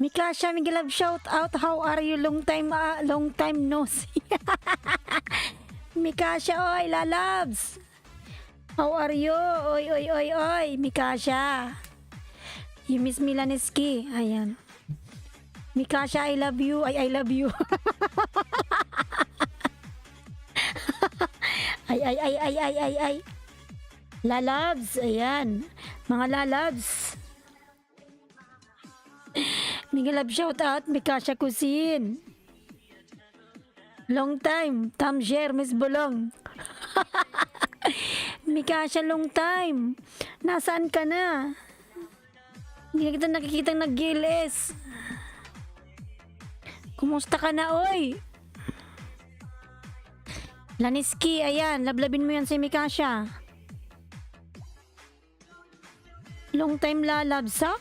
Mikasha, Miguelab, shout out. How are you? Long time no see. Mikasha, oy, lalabs. How are you? Oy, oy, oy, oy, Mikasha. You miss Milaniski. Ayan. Mikasha, I love you. I love you. ay. Lalabs, ayan. Mga lalabs. Miguelab, shout out. Mikasha Kusin. Long time. Tamjer, Miss Bolong. Mikasha, long time. Nasaan ka na? Hindi na kita nakikita nag-GLS. Kumusta ka na, oy? Laniski, ayan. Lablabin mo yan si Mikasha. Long time lalabs, ha?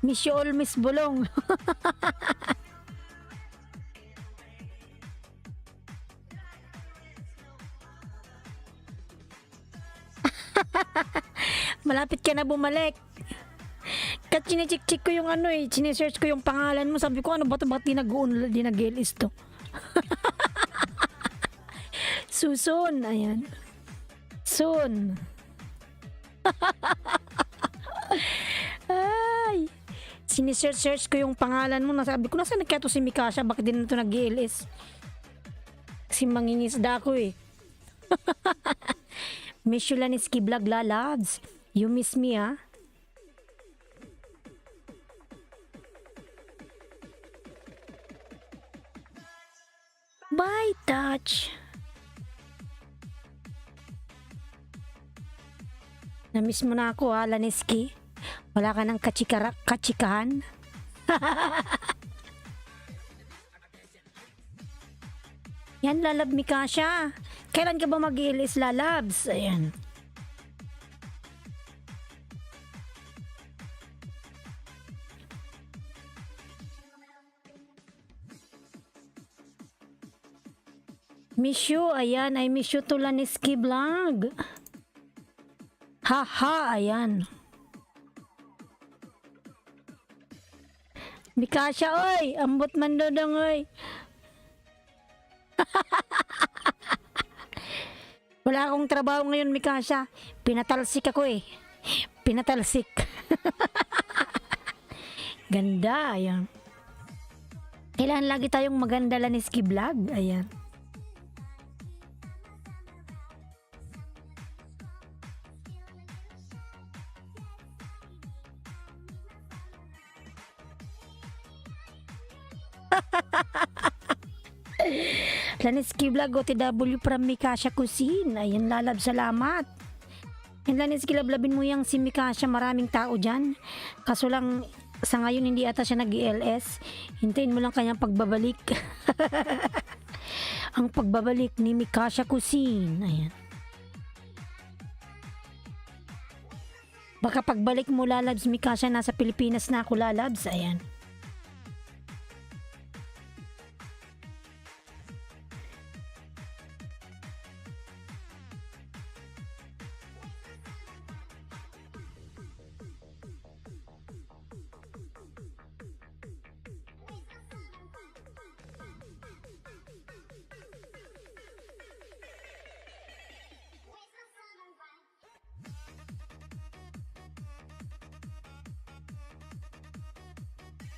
Miss you all, Miss Bolong. Malapit ka na bumalik. Kat chinecheck ko yung chinesearch ko yung pangalan mo. Sabi ko, ano ba ito? Bakit di nag-LS to? Susun, ayan. Soon. Ay. Sinesearch ko yung pangalan mo. Sabi ko, nasaan na kaya to si Mikasha? Bakit di na ito nag-LS? Kasi mangingisda ako eh. Miss you Laniski Vlog lalabs. You miss me, ha? Bye, touch. Na-miss mo na ako, ha, Laniski. Wala ka ng kachikahan. Yan, lalab Mikasha. Kailan ka ba mag-ilis, lalabs? Ayan. Miss you, ayan. I miss you to Laniski Vlog. Haha, ayan. Mikasha, oy. Ambot man dodong, oy. Wala akong trabaho ngayon, Mikasha. Pinatalsik ako eh. Pinatalsik. Ganda, ayan. Kailangan lagi tayong maganda Laniski Vlog, ayan. Laniski Vlog OTW from Mikasha Kusin. Ayan, lalab, salamat. And Laniski, lablabin mo yung si Mikasha. Maraming tao dyan. Kaso lang, sa ngayon hindi ata siya nag-ELS. Hintayin mo lang kanyang pagbabalik. Ang pagbabalik ni Mikasha Kusin. Ayan. Baka pagbalik mo, lalabs, Mikasha, nasa Pilipinas na ako, lalabs. Ayan.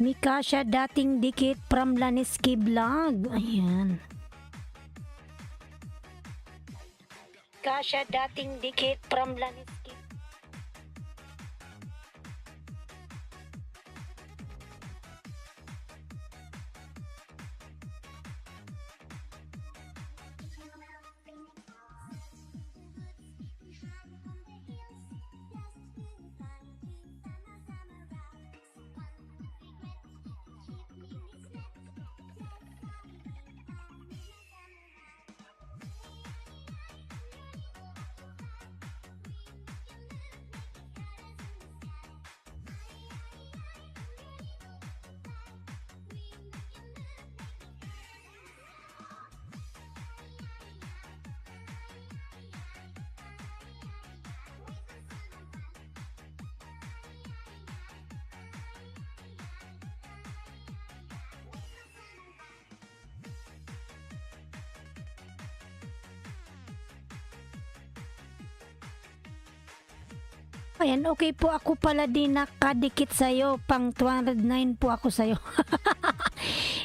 Mikasha, dating dikit from Laniski Vlog. Ayan. Mikasha, dating dikit from Laniski. Ayan, okay po ako pala din nakadikit sa'yo. Pang 209 po ako sa'yo.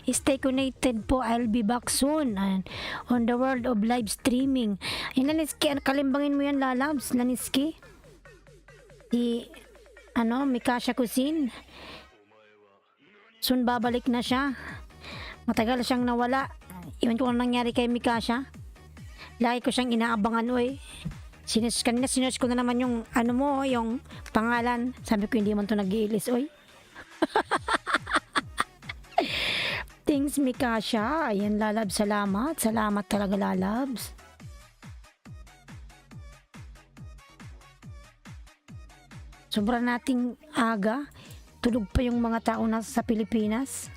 Stay connected po. I'll be back soon. Ayan, on the world of live streaming. Ayan, Laniski, kalimbangin mo yan, lalabs, Laniski. Mikasha Kusin. Soon babalik na siya. Matagal siyang nawala. Iwan ko anong nangyari kay Mikasha. Lagi ko siyang inaabangan, oy. Kanina sinerch ko na naman yung yung pangalan. Sabi ko hindi man to nag-iilis, oy. Thanks, Mikasha. Ayan, lalabs, salamat. Salamat talaga, lalabs. Sobrang nating aga. Tulog pa yung mga tao na sa Pilipinas.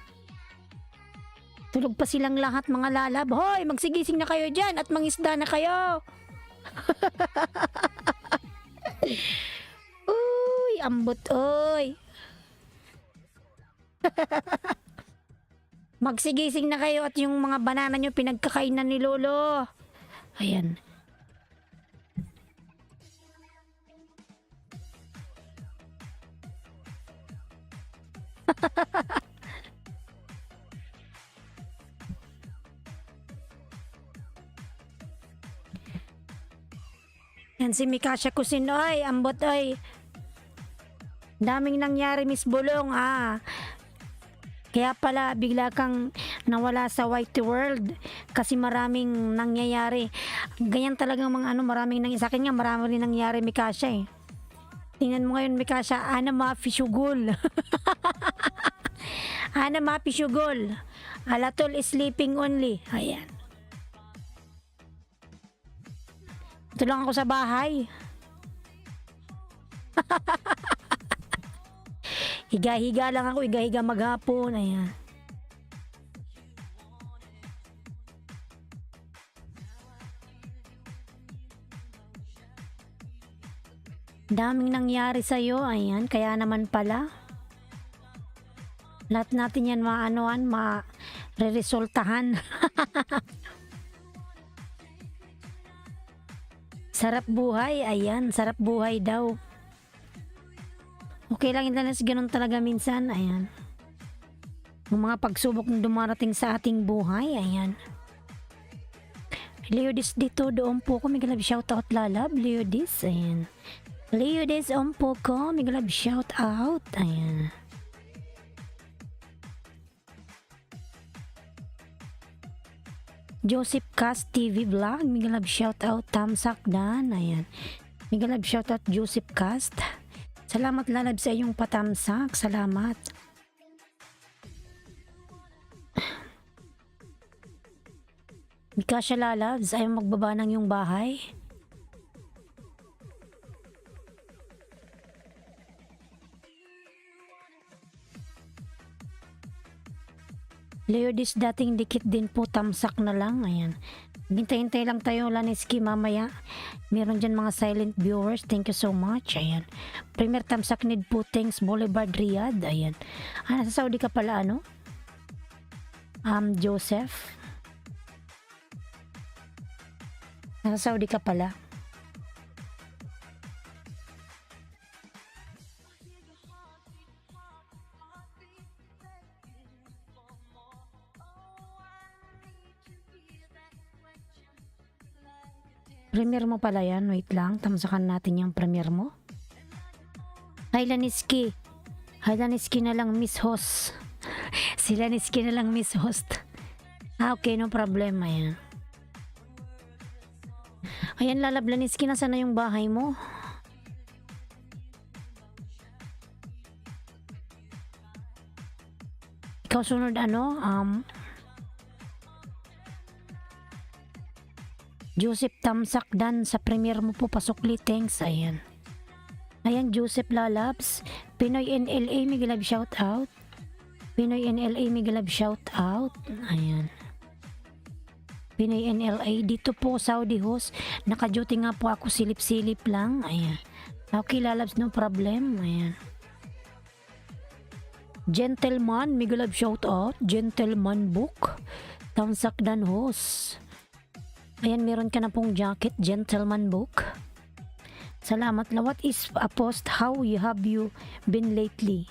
Tulog pa silang lahat, mga lalab. Hoy, magsigising na kayo dyan at mangisda na kayo. Uy, ambot, oy. Magsigising na kayo at yung mga banana nyo pinagkakainan ni Lolo. Ayan. Yan si Mikasha Kusin, oy, ambot, oy. Daming nangyari, Miss Bulong, Kaya pala bigla kang nawala sa white world kasi maraming nangyayari. Ganyan talaga mga maraming nangyayari. Sa akin nga marami rin nangyayari, Mikasha, eh. Tingnan mo ngayon, Mikasha, ana mapishugol. Ana mapishugol. Alatol is sleeping only. Ayan. Ito lang ako sa bahay. Higa-higa lang ako. Higa-higa maghapon. Ayan. Daming nangyari sa'yo. Ayan. Kaya naman pala. Lahat natin yan ma-re-resultahan. Sarap buhay, ayan, sarap buhay daw. Okay lang yun, ganun talaga minsan, ayan. Yung mga pagsubok na dumarating sa ating buhay, ayan. Leodis dito, doon po ko, may galab shoutout, lalab, Leodis, ayan. Leodis, po ko, may galab shoutout, ayan. Joseph Cast TV Vlog, migalab shoutout, Tamsak Dan, ayan. Migalab shoutout, Joseph Cast. Salamat, lalab, sa iyong patamsak, salamat. Mikasha, lalabs, ayaw magbaba ng iyong bahay. Leodis, dating dikit din po, tamsak na lang, ayan. Hintay-hintay lang tayo, Laniski, mamaya. Meron dyan mga silent viewers, thank you so much, ayan. Premier tamsak need po, thanks, Boulevard Riyadh, ayan. Nasa Saudi ka pala, Joseph. Nasa Saudi ka pala. Premier mo pala yan. Wait lang. Tamsakan natin yung premier mo. Hi, Laniski. Hi, Laniski na lang, Miss Host. Si Laniski na lang, Miss Host. Okay, no problem. Ayan. Ayan, lalab, Laniski. Nasaan na yung bahay mo? Ikaw sunod, Joseph Tamsak Dan, sa premier mo po, pasukli, thanks, ayan. Ayan, Joseph lalabs. Pinoy NLA, may galab shout out. Pinoy NLA, may galab shout out. Ayan. Pinoy NLA, dito po, Saudi host. Naka-duty nga po ako, silip-silip lang. Ayan. Okay, lalabs, no problem. Ayan. Gentleman, may galab shout out. Gentleman book. Tamsak Dan host. Ayan, meron ka na pong jacket, Gentleman book. Salamat la. What is a post? How you have you been lately?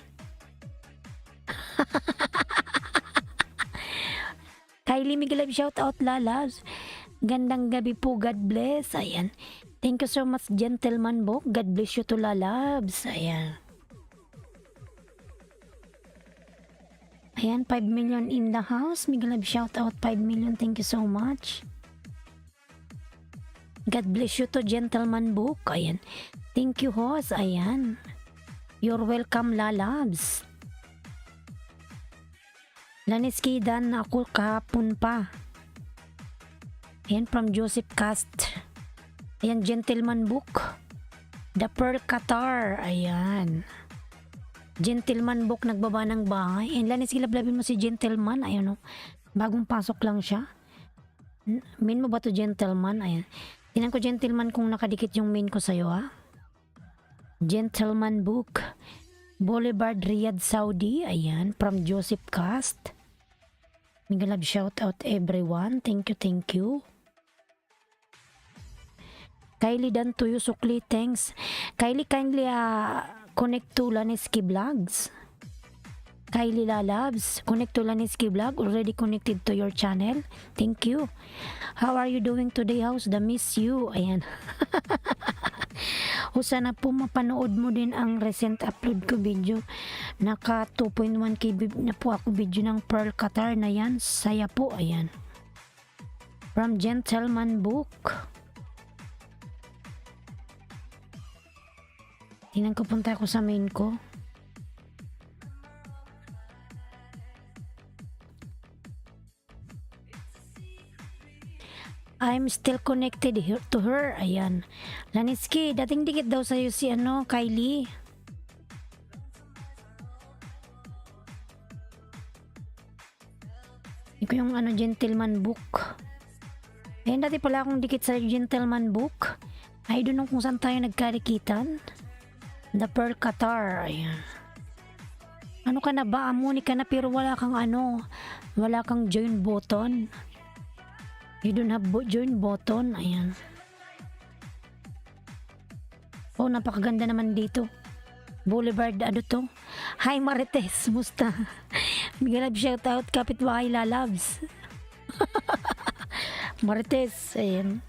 Kylie Miguel, shout out lalabs. Gandang gabi po, God bless. Ayan. Thank you so much, Gentleman Book. God bless you to lalabs. Ayan. Ayan, 5 million in the house. Miguel, shout out 5 million. Thank you so much. God bless you to Gentleman Book. Ayan. Thank you, host. Ayan. You're welcome, lalabs. Laniski Dan ako kahapon pa. Ayan, from Joseph Cast. Ayan, Gentleman Book. The Pearl Qatar. Ayan. Gentleman Book, nagbaba ng bahay. And Laniski, lablabin mo si Gentleman. Ayan, o. Bagong pasok lang siya. Min mo ba to, Gentleman? Ayan. Tinan ko, Gentleman, kung nakadikit yung main ko sa'yo, ha? Gentleman Book. Boulevard, Riyadh, Saudi. Ayan, from Joseph Cast. Migalab, shout out everyone. Thank you, thank you. Kylie Dan Tuyo Sukli, thanks. Kylie, kindly connect to Laniski Vlogs. Kylie Lalabs, connect to Laniski Vlog. Already connected to your channel. Thank you. How are you doing today? How's the miss you? Ayan. O sana po mapanood mo din ang recent upload ko video. Naka 2.1k na po ako video ng Pearl Qatar na yan. Saya po. Ayan. From Gentleman Book. Tingnan ko, punta ako sa main ko. I'm still connected here to her. Ayan. Laniski, dating dikit daw sa'yo si Kylie. Ito yung Gentleman Book. Ayan, dati pala akong dikit sa Gentleman Book. I don't know kung saan tayo nagkarikitan. The Pearl Qatar. Ayan. Ano ka na ba? Amuni ka na pero wala kang wala kang join button. You don't have join button. Ayan. Oh, napakaganda naman dito. Boulevard, to? Hi Marites, musta? Migalab, shout out, kapitbahay lalabs. Marites, ayan.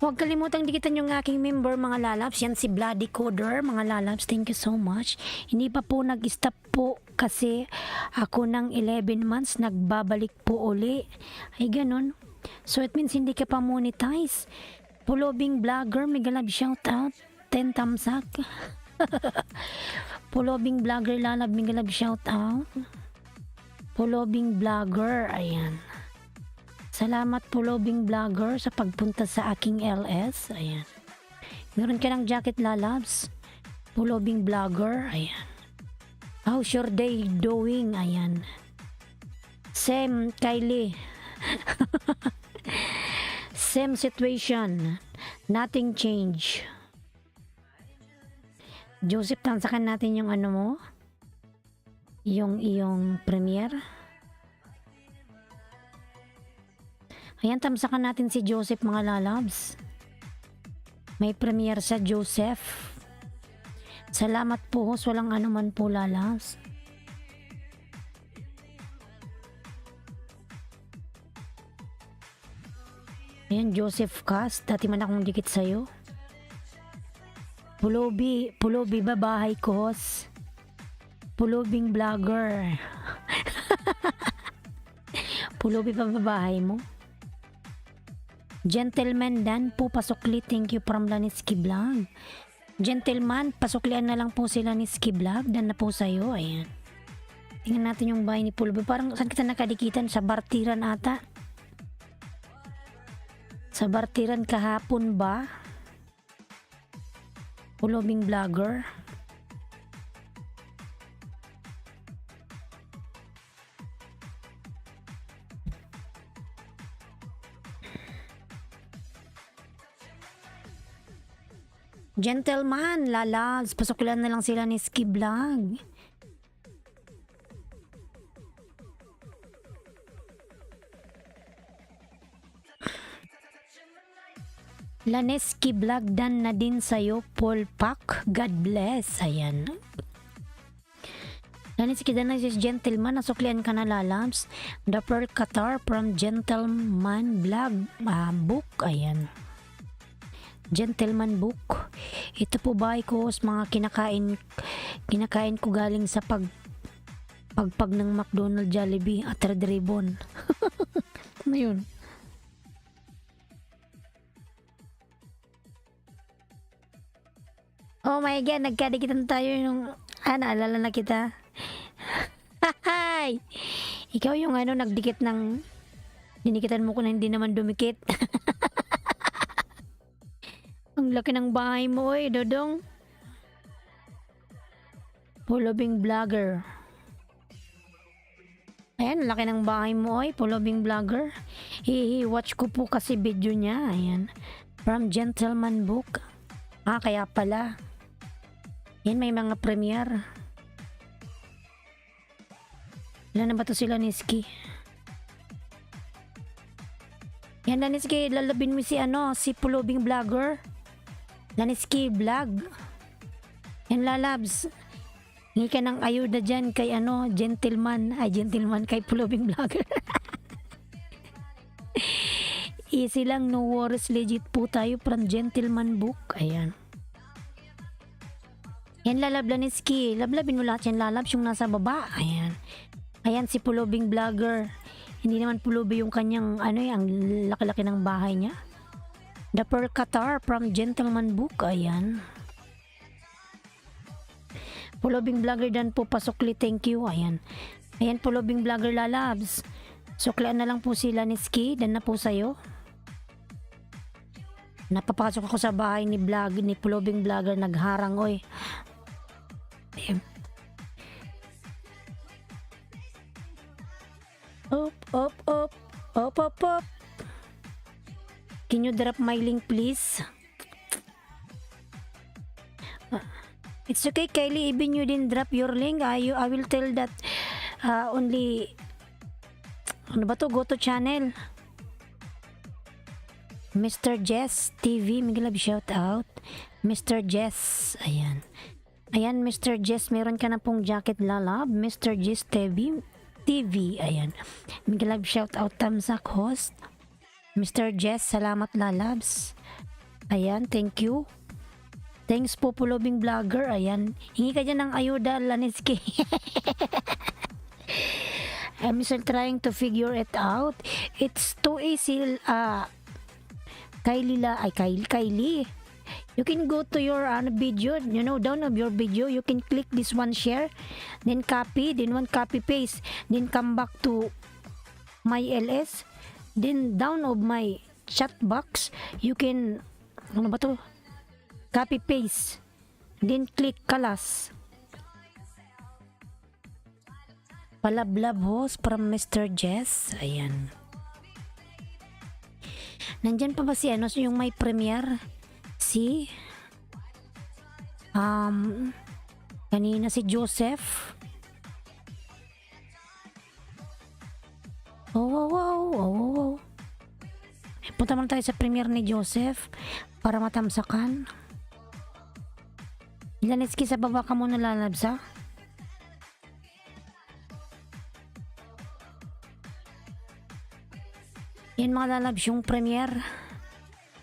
Huwag kalimutang dikitan yung aking member mga lalabs. Yan si Bloody Coder mga lalabs. Thank you so much. Hindi pa po nag-stop po kasi ako ng 11 months nagbabalik po uli. Ay ganun. So it means hindi ka pa monetize. Pulobing vlogger, mega love shout out. 10 thumbs up. Pulobing vlogger lalab, mega love shout out. Pulobing vlogger, ayan. Salamat Pulobing Vlogger sa pagpunta sa aking LS. Ayan. Meron ka ng jacket lalabs. Pulobing Vlogger. Ayan. How's your day doing? Ayan. Same, Kylie. Same situation. Nothing change. Joseph, tansakan natin yung mo? Yung iyong premiere. Ayan, tamsakan natin si Joseph mga lalabs. May premiere sa Joseph. Salamat po, host. Walang anuman po lalabs. Ayan, Joseph Cast. Dati man akong dikit sa'yo. Pulobi babahay ko, host. Pulobing vlogger. Pulobi pa babahay mo. Gentleman Dan po pasukli, thank you from Laniski Vlog. Gentleman, pasuklian na lang po si Laniski Vlog. Dan na po sa'yo, ayan. Tingnan natin yung bahay ni Pulbo. Parang saan kita nakadikitan? Sa Bartiran ata. Sa Bartiran kahapon ba? Pulobing Vlogger. Gentleman, lalabs, pasukulan na lang sila ni Ski Vlog. Laneski Vlog dan na din sa'yo, Paul Pak. God bless. Ayan. Laneski dan na si Gentleman. Nasuklian ka na, lalabs. The Pearl Qatar from Gentleman Vlog book. Ayan. Gentleman book. Ito po ba ko mga kinakain ko galing sa pagpag ng McDonald, Jollibee at Red Ribbon. Ano yun? Oh my God, nagkadikitan tayo nung, naalala na kita. Hay! Ikaw yung nagdikit ng, dinikitan mo ko na hindi naman dumikit. Ang laki ng bahay mo, Dodong. Pulobing vlogger. Ayan, laki ng bahay mo, Pulobing vlogger. Watch ko po kasi video niya. Ayan. From Gentleman Book. Kaya pala. Yan, may mga premiere. Ilan na ba to sila, Niski? Yan, Laniski, lalabin mo si Pulobing Vlogger. Laniski Vlog. Yan, lalabs. Hingi ka ng ayuda dyan kay Gentleman. Gentleman kay Pulobing Vlogger. Easy lang, no worries, legit po tayo from Gentleman Book. Ayan. Yan, lalab, Laniski. Lablabin mo lahat yan, lalabs, yung nasa baba. Ayan. Ayan, si Pulobing Vlogger. Hindi naman pulubi yung kanyang, ang laki-laki ng bahay niya. The Pearl Qatar from Gentleman Book. Ayan. Pulobing Vlogger dan po pasukli. Thank you. Ayan. Ayan, Pulobing Vlogger, lalabs. Suklian na lang po sila ni Ski. Dan na po sa'yo. Napapasok ako sa bahay ni Pulobing Vlogger. Nagharang, oy. Ayan. Up. Can you drop my link, please? It's okay, Kylie. Even you didn't drop your link, I will tell that only go to channel Mr. Jess TV. Miglab shout out Mr. Jess. Ayan, Mr. Jess, meron ka na pong jacket, lalab. Mr. Jess TV. Ayan. Miglab shout out Tamsak host. Mr. Jess, salamat, lalabs. Ayan, thank you. Thanks po, Pulobing Vlogger. Ayan. Hingi ka dyan ng ayuda, Laniski. I'm still trying to figure it out. It's too easy. Kylie. You can go to your video, down of your video, you can click this one share, then copy, then one copy paste, then come back to my LS, then down of my chat box, you can, copy paste, then click kalas. Palablab host from Mr. Jess. Ayan. Nandyan pa ba yung may premiere? Kanina si Joseph. Oh. Punta muna tayo sa premiere ni Joseph para matamsakan. Laniski, sa baba ka muna, lalabs, ha? Yan, mga lalabs, yung premiere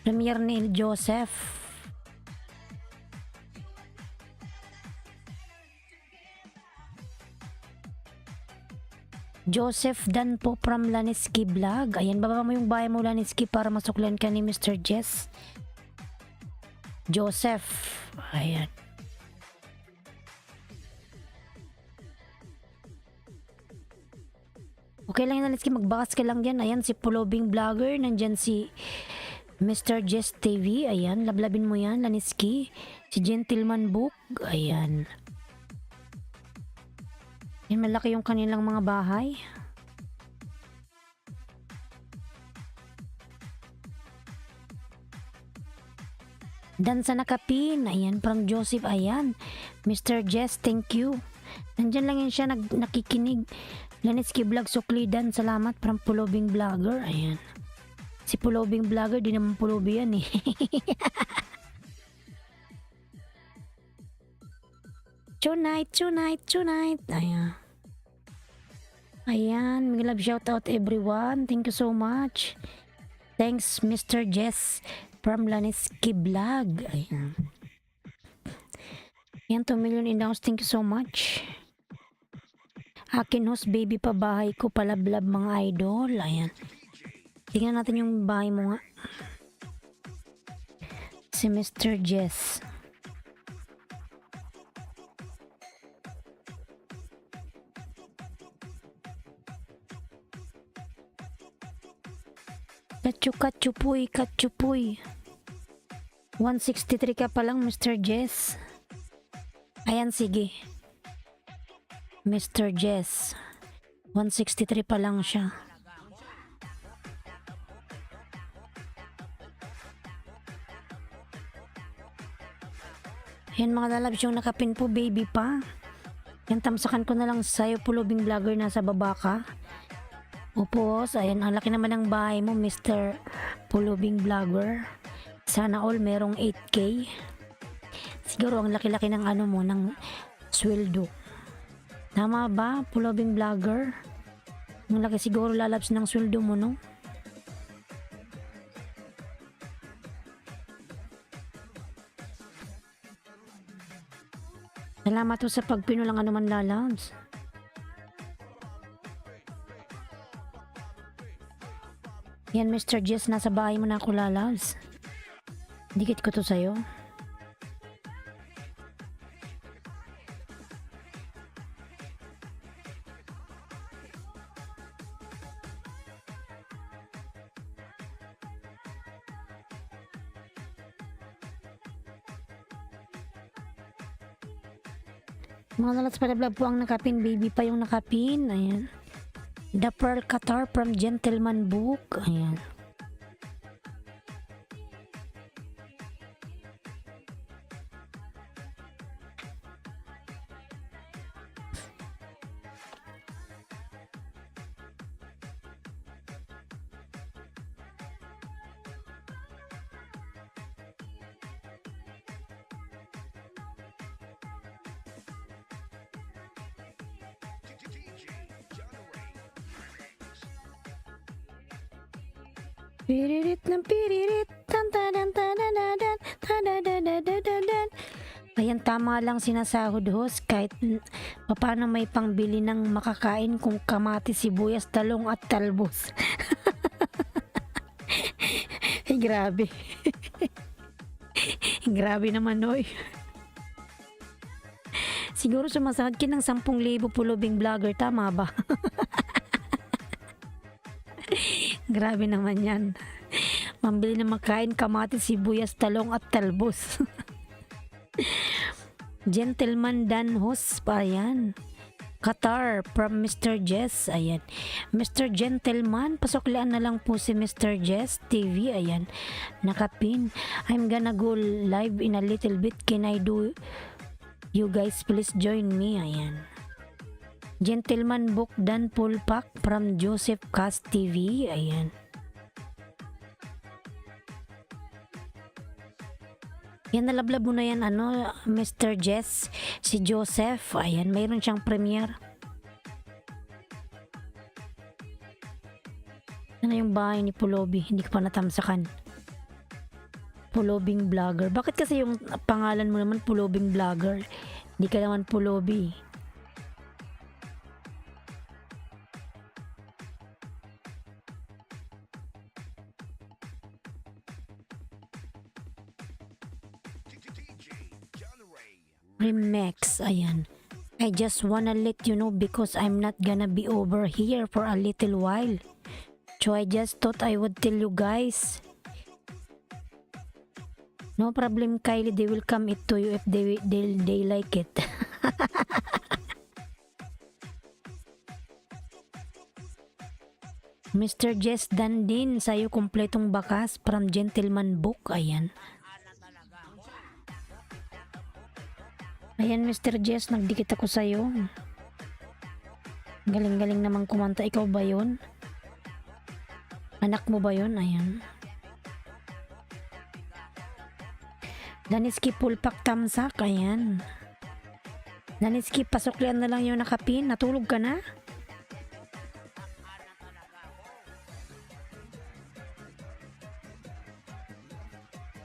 ni Joseph. Joseph Dan po from Laniski Vlog. Ayan, baba mo yung bahay mo, Laniski, para masuklan ka ni Mr. Jess. Joseph. Ayan. Okay lang yan, Laniski, magbakas ka lang dyan. Ayan, si Pulobing Vlogger. Nandyan si Mr. Jess TV. Ayan, lablabin mo yan, Laniski. Si Gentleman Book. Ayan. Yan, malaki yung kanilang mga bahay. Dan sa nakapin, ayan, from Joseph, ayan. Mr. Jess, thank you. Nandyan lang yan siya, nakikinig. Lanitsky Vlog Suklidan, salamat from Pulobing Vlogger, ayan. Si Pulobing Vlogger, di naman Pulobi yan eh. Tonight, ayan. Ayan, may love shout out everyone, thank you so much. Thanks Mr. Jess from Lanitsky Vlog, ayan. Yan, 2 million in house, thank you so much. Akin host baby pa bahay ko, palablab mga idol, ayan. Tingnan natin yung bahay mo nga. Si Mr. Jess. Katsupuy. 163 ka pa lang, Mr. Jess. Ayan, sige. Mr. Jess. 163 pa lang siya. Yan mga lalabs yung nakapin po, baby pa. Yan, tamsakan ko na lang sa'yo, Pulobing Vlogger, nasa baba ka. Opo, ayan, ang laki naman ng bahay mo, Mr. Pulobing Vlogger. Sana all merong 8K. Siguro ang laki-laki ng ano mo, ng sweldo. Tama ba, Pulobing Vlogger? Ang laki siguro lalabs ng sweldo mo, no? Salamat po sa pagpinulang anuman lalabs. Yan, Mr. Jess, nasa bahay mo na ako lalabs. Dikit ko to sa'yo. Mga lalabs para vlog po ang nakapin, baby pa yung nakapin, ayan. The Pearl Qatar from Gentleman Book, ayan. Piririt ng piririt, tan tadan tadadadan, tadadadadadadan. Ayan, tama lang sinasahod host, kahit paano may pangbili ng makakain kung kamatis, sibuyas, talong at talbos. Ay, grabe. Grabe naman, oy. Siguro sumasahod ka ng 10,000, Pulobing Vlogger, tama ba? Grabe naman yan. Mambili ng makain, kamatis, sibuyas, talong at talbos. Gentleman Dan host pa yan. Qatar from Mr. Jess, ayan. Mr. Gentleman, pasuklian na lang po si Mr. Jess TV, ayan. Nakapin. I'm gonna go live in a little bit. Can I do? You guys please join me, ayan. Gentleman Book Dan Pulpak from Joseph Cast TV, ayan. Yan, nalablab mo na yan, ano, Mr. Jess, si Joseph, ayan, mayroon siyang premiere. Ano yung bahay ni Pulobi? Hindi ko pa natamsakan. Pulobing Vlogger. Bakit kasi yung pangalan mo naman Pulobing Vlogger? Hindi ka naman Pulobi. Remix, ayan. I just wanna let you know because I'm not gonna be over here for a little while. So I just thought I would tell you guys. No problem, Kylie, they will come it to you if they like it. Mr. Jess Dan din sa'yo kumpletong bakas from Gentleman Book, ayan. Ayan, Mr. Jess, nagdikit ako sa'yo. Galing-galing naman kumanta. Ikaw ba yun? Anak mo ba yun? Ayan. Daniski pulpak tamsak. Ayan. Daniski, pasuklian na lang yung nakapin. Natulog ka na?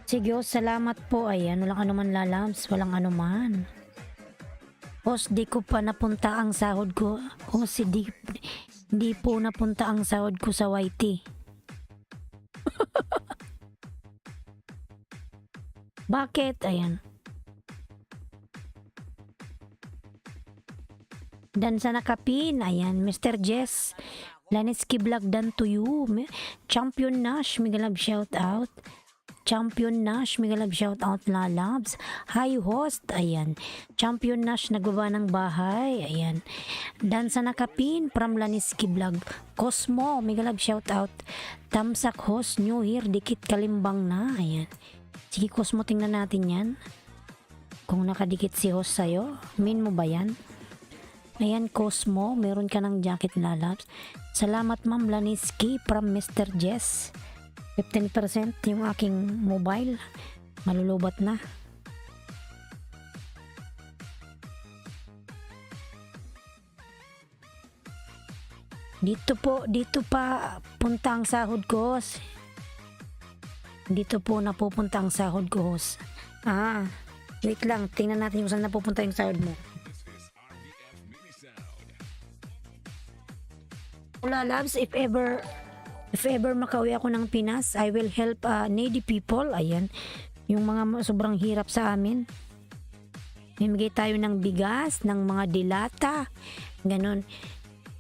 Sige, salamat po. Ayan, walang anuman lalabs. Walang anuman. Host, di ko pa napunta ang sahod ko. Host, di po napunta ang sahod ko sa YT. Bakit? Ayan. Dan sa nakapin. Ayan, Mr. Jess. Laniski vlog dan to you. Champion Nash, Migalab shout out. Champion Nash, Migalab shout out lalabs. Hi host, ayan. Champion Nash, nagbaba ng bahay, ayan. Dan sa nakapin, from Laniski vlog. Cosmo, Migalab shout out. Tamsak host, new here, dikit kalimbang na, ayan. Sige Cosmo, tingnan natin yan. Kung nakadikit si host sa'yo, min mo ba yan? Ayan Cosmo, meron ka ng jacket lalabs. Salamat ma'am Laniski from Mr. Jess. 15% yung aking mobile. Malulubat na. Dito pa punta ang sahod ko. Dito po napupunta ang sahod ko. Wait lang. Tingnan natin kung saan napupunta yung sahod mo. Wala labs, if ever makauwi ako ng Pinas, I will help needy people. Ayan, yung mga sobrang hirap sa amin. Mimigay tayo ng bigas, ng mga dilata, ganun.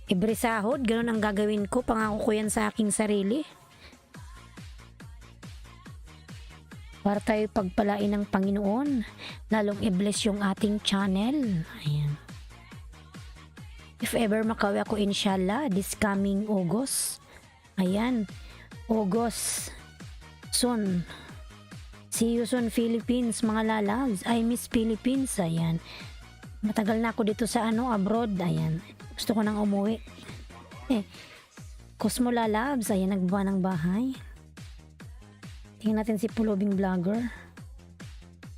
Every sahod, ganun ang gagawin ko. Pangako ko yan sa aking sarili. Para tayo pagpalain ng Panginoon, lalong i-bless yung ating channel. Ayan. If ever makauwi ako, inshallah, this coming August. Ayan, August soon. See you soon Philippines, mga lalabs. I miss Philippines. Ayan, matagal na ako dito sa abroad. Ayan, gusto ko nang umuwi. Cosmo lalabs. Ayan, nagbaba ng bahay. Tingnan natin si Pulobing Vlogger.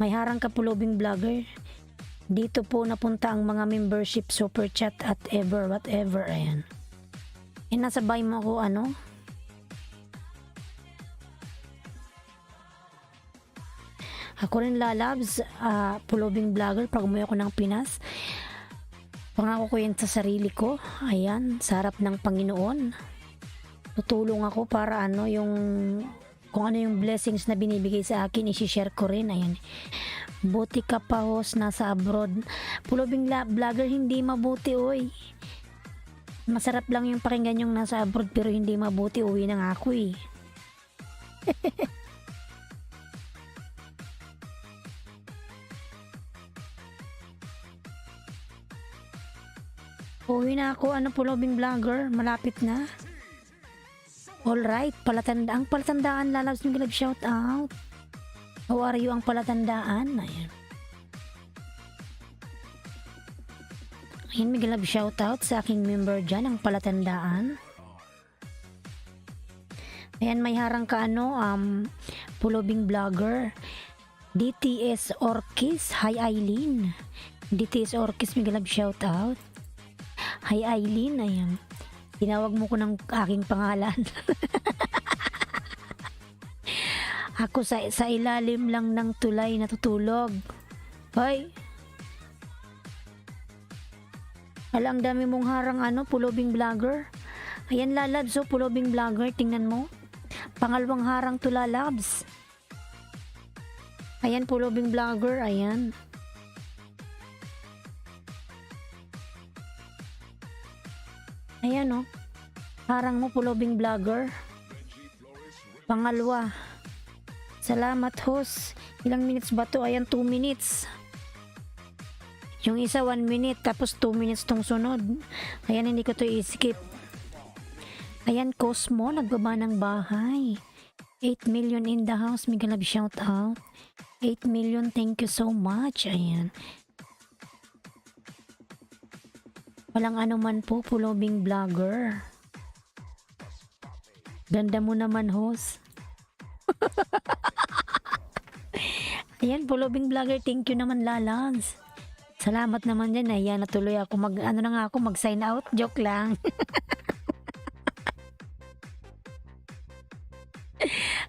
May harang ka Pulobing Vlogger. Dito po napunta ang mga membership, super chat at whatever. Ayan. Nasabay mo ako Ako rin lalabs, Pulobing Vlogger, pag umuwi ako ng Pinas, pangako ko yan sa sarili ko. Ayan, sa harap ng Panginoon. Tutulong ako para kung ano yung blessings na binibigay sa akin, isi-share ko rin. Ayan. Buti ka pa host, nasa abroad. Pulobing Vlogger, hindi mabuti oy. Masarap lang yung pakinggan yung nasa abroad, pero hindi mabuti. Uwi na nga ako eh. Uwi na ako, Pulobing Vlogger, malapit na. Alright, ang palatandaan lalabs ng Migalab shout out. How are you ang palatandaan? Ayan. Ayan, Migalab shout out sa aking member dyan, ang palatandaan. Ayan, may harang ka Pulobing Vlogger. DTS Orkis, hi Eileen. DTS Orkis, Migalab shout out. Hi Eileen, ayan. Tinawag mo ko ng aking pangalan. Ako sa ilalim lang ng tulay natutulog. Hoy. Ang dami mong harang Pulobing Vlogger. Ayan lalabs, Pulobing Vlogger, tingnan mo. Pangalawang harang to lalabs. Ayan Pulobing Vlogger, ayan. Ayan harang mo Pulobing Vlogger. Pangalawa. Salamat host. Ilang minutes ba to? Ayan, 2 minutes. Yung isa 1 minute, tapos 2 minutes tong sunod. Ayan, hindi ko to i-skip. Ayan, Cosmo, nagbaba ng bahay. 8 million in the house. Migalab shout out. 8 million, thank you so much. Ayan. Walang anuman po, pulobing vlogger. Ganda mo naman, host. Ayan, pulobing vlogger, thank you naman, Lalans. Salamat naman dyan. Ayan, natuloy ako ano na nga ako, mag-sign out. Joke lang.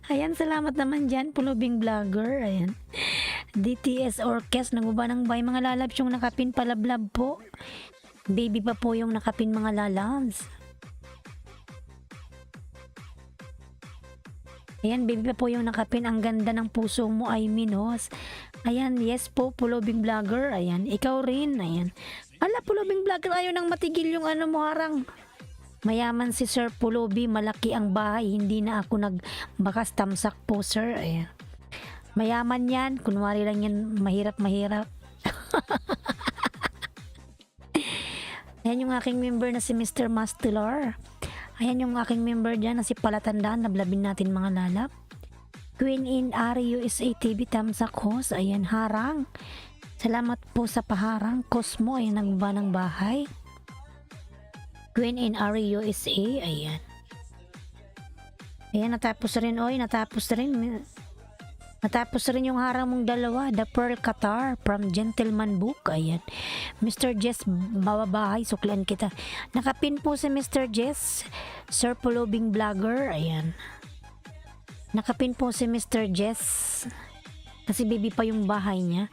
Ayan, salamat naman dyan, pulobing vlogger. Ayan. DTS Orkes, nagbaba ng bay. Mga lalabs yung nakapin palablab po. Baby pa po yung nakapin, mga lalabs. Ayan, baby pa po yung nakapin. Ang ganda ng puso mo, I mean, host. Ayan, yes po, pulobing vlogger. Ayan, ikaw rin. Ayan. Ala, pulobing vlogger, ayaw nang matigil yung ano mo, harang. Mayaman si Sir Pulobi, malaki ang bahay. Hindi na ako nagbakas tamsak po, sir. Ayan. Mayaman yan. Kunwari lang yan, mahirap-mahirap. Ayan yung aking member na si Mr. Mastelar. Ayan yung aking member dyan na si Palatandaan. Nablabin natin, mga lalap. Queen in Ari USA TV Tamsak host. Ayan, harang. Salamat po sa paharang. Cosmo, ayan, nagba ng bahay. Queen in Ari USA. Ayan. Ayan, natapos rin. Oy, natapos rin. Natapos rin yung harang mong dalawa. The Pearl Qatar from Gentleman Book. Ayan. Mr. Jess, mababahay. Suklan kita. Nakapin po si Mr. Jess. Sir Pulobing Vlogger. Ayan. Nakapin po si Mr. Jess. Kasi baby pa yung bahay niya.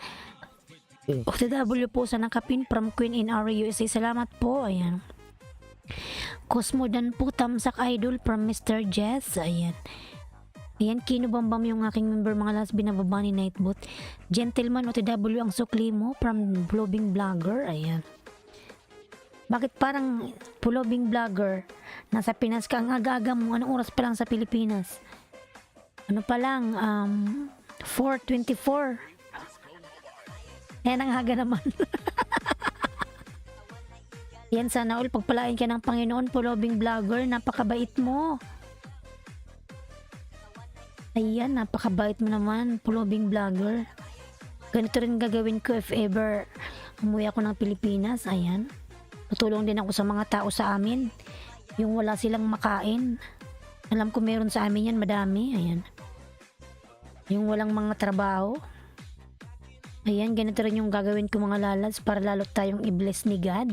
OTW po sa nakapin from Queen in Our USA. Salamat po. Ayan. Cosmo dan po, Tamsak Idol from Mr. Jess. Ayan. Ayan, kinubambam yung aking member, mga last binababa ni Nightbot. Gentleman OTW ang sukli mo from Pulobing Vlogger. Ayan. Bakit parang Pulobing Vlogger? Nasa Pinas ka, ang aga-aga mo. Anong oras pa lang sa Pilipinas? Ano pa lang? 4:24. Ayan, ang aga naman. Yan, sana all pagpalain ka ng Panginoon, Pulobing Vlogger. Napakabait mo. Ayan, napakabait mo naman, Pulobing Vlogger. Ganito rin gagawin ko if ever umuwi ako ng Pilipinas. Ayan. Tutulong din ako sa mga tao sa amin. Yung wala silang makain. Alam ko meron sa amin yan, madami. Ayan. Yung walang mga trabaho. Ayan, ganito rin yung gagawin ko, mga lalas, para lalo tayong i-bless ni God.